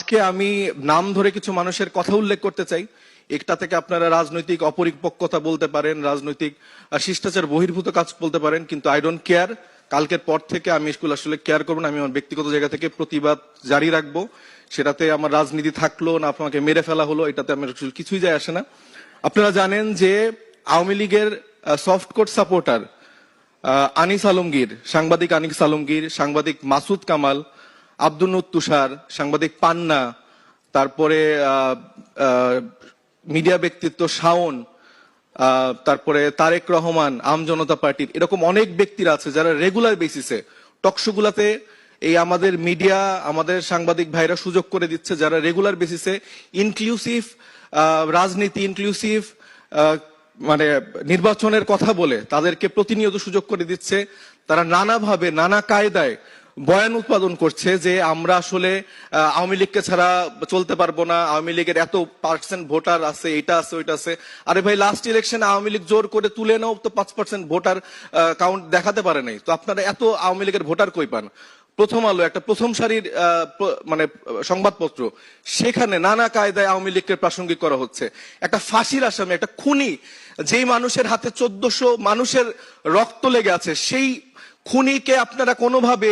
আজকে আমি নাম ধরে কিছু মানুষের কথা উল্লেখ করতে চাই। একটা থেকে আপনারা রাজনৈতিক অপরিপক্কতা বলতে পারেন, রাজনৈতিক শিষ্টাচার বহির্ভূত কাজ বলতে পারেন, কিন্তু আই ডোন্ট কেয়ার। কালকের পর থেকে আমি স্কুল আসলে কেয়ার করবো না। আমি আমার ব্যক্তিগত জায়গা থেকে প্রতিবাদ জারি রাখবো। সেটাতে আমার রাজনীতি থাকলো না আপনাকে মেরে ফেলা হলো, এটাতে আমার কিছুই যায় আসে না। আপনারা জানেন যে আওয়ামী লীগের soft court supporter Anis Alamgir, সাংবাদিক আনিস আলমগীর, সাংবাদিক মাসুদ কামাল, আব্দুল নুর তুষার, সাংবাদিক পান্না, তারপরে মিডিয়া ব্যক্তিত্ব শাওন, তারপরে তারেক রহমান, আম জনতা পার্টির, এরকম অনেক ব্যক্তিরা আছে যারা রেগুলার বেসিসে টকশোগুলাতে এই আমাদের মিডিয়া, আমাদের সাংবাদিক ভাইরা সুযোগ করে দিচ্ছে, যারা রেগুলার বেসিসে ইনক্লুসিভ রাজনীতি, ইনক্লুসিভ মানে নির্বাচনের কথা বলে তাদেরকে প্রতিনিয়ত সুযোগ করে দিচ্ছে। তারা নানাভাবে নানা কায়দায় বয়ান উৎপাদন করছে যে আমরা আসলে আওয়ামী লীগকে ছাড়া চলতে পারবো না, আওয়ামী লীগের এত পার্সেন্ট ভোটার আছে, এটা আছে ওইটা আছে। আরে ভাই, লাস্ট ইলেকশনে আওয়ামী লীগ জোর করে তুলে নাও তো 5% ভোটার কাউন্ট দেখাতে পারে নাই, তো আপনারা এত আওয়ামী লীগের ভোটার কই পান? প্রথম আলো একটা প্রথম সারির মানে সংবাদপত্র, সেখানে নানা কায়দায় আওয়ামী লীগকে প্রাসঙ্গিক করা হচ্ছে। একটা ফাঁসির আসামি, একটা খুনি, যেই মানুষের হাতে 1400 মানুষের রক্ত লেগে আছে, সেই খুনিকে আপনারা কোনোভাবে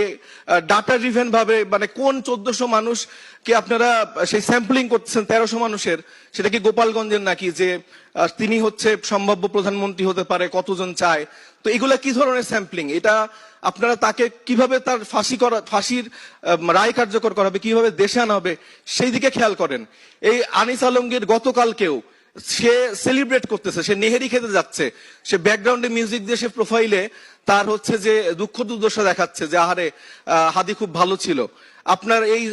ডাটা ড্রিভেন ভাবে, মানে কোন 1400 মানুষকে আপনারা সেই স্যাম্পলিং করতেছেন 1300 মানুষের, সেটা কি গোপালগঞ্জের নাকি যে তিনি হচ্ছে সম্ভাব্য প্রধানমন্ত্রী হতে পারে, কতজন চায়? তো এগুলা কি ধরনের স্যাম্পলিং? এটা আপনারা তাকে কিভাবে তার ফাঁসির রায় কার্যকর করা হবে, কিভাবে দেশে আনা হবে, সেই দিকে খেয়াল করেন। এই আনিস আলমগীর গতকালকেও সে সেলিব্রেট করতেছে, সে নেহেরি খেতে যাচ্ছে, সে ব্যাকগ্রাউন্ডে মিউজিক দিয়ে সে প্রোফাইলে তার হচ্ছে যে দুঃখ দুর্দশা দেখাচ্ছে যে আহারে হাদি খুব ভালো ছিল। আপনার এই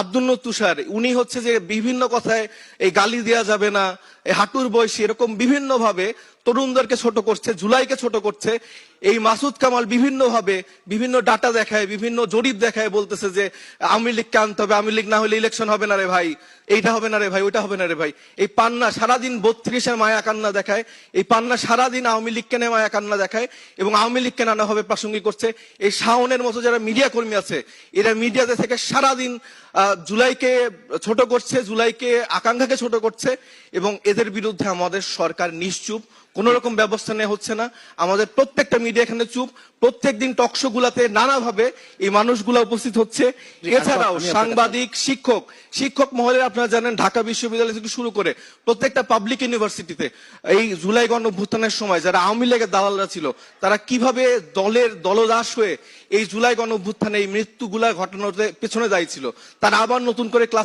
আব্দুল নুর তুষার, উনি হচ্ছে যে বিভিন্ন কথায় এই গালি দেওয়া যাবে না, এই হাঁটুর বয়সী, এরকম বিভিন্ন ভাবে তরুণদেরকে ছোট করছে, জুলাইকে ছোট করছে। এই মাসুদ কামাল বিভিন্ন ভাবে বিভিন্ন ডাটা দেখায়, বিভিন্ন জরিপ দেখায়, বলতেছে যে আওয়ামী লীগকে আনতে হবে, আওয়ামী লীগ না হলে ইলেকশন হবে না রে ভাই, এইটা হবে না রে ভাই, ওইটা হবে না রে ভাই। এই পান্না সারাদিন 32-এর মায়া কান্না দেখায়, এই পান্না সারাদিন আওয়ামী লীগকে নিয়ে মায়া কান্না দেখায় এবং আওয়ামী লীগকে নানাভাবে প্রাসঙ্গিক করছে। এই শাওনের মতো যারা মিডিয়া কর্মী আছে, এরা মিডিয়াতে থেকে সারাদিন জুলাইকে ছোট করছে, জুলাইকে আকাঙ্ক্ষাকে ছোট করছে, এবং এদের বিরুদ্ধে আমাদের সরকার নিশ্চুপ, কোন রকম ব্যবস্থা নেওয়া হচ্ছে না। আমাদের প্রত্যেকটা মিডিয়া এখানে চুপ, প্রত্যেকদিন টকশো গুলাতে নানাভাবে এই মানুষগুলা উপস্থিত হচ্ছে। এছাড়াও সাংবাদিক, শিক্ষক মহলে আপনারা জানেন ঢাকা বিশ্ববিদ্যালয় থেকে শুরু করে প্রত্যেকটা পাবলিক ইউনিভার্সিটিতে এই জুলাই গণ অভ্যুত্থানের সময় যারা আওয়ামী লীগের দালালরা ছিল, তারা কিভাবে দলের দলদাস হয়ে এই জুলাই গণ অভ্যুত্থানে এই মৃত্যুগুলা ঘটানোর পেছনে দায়ী ছিল, তারা আবার নতুন করে ক্লাস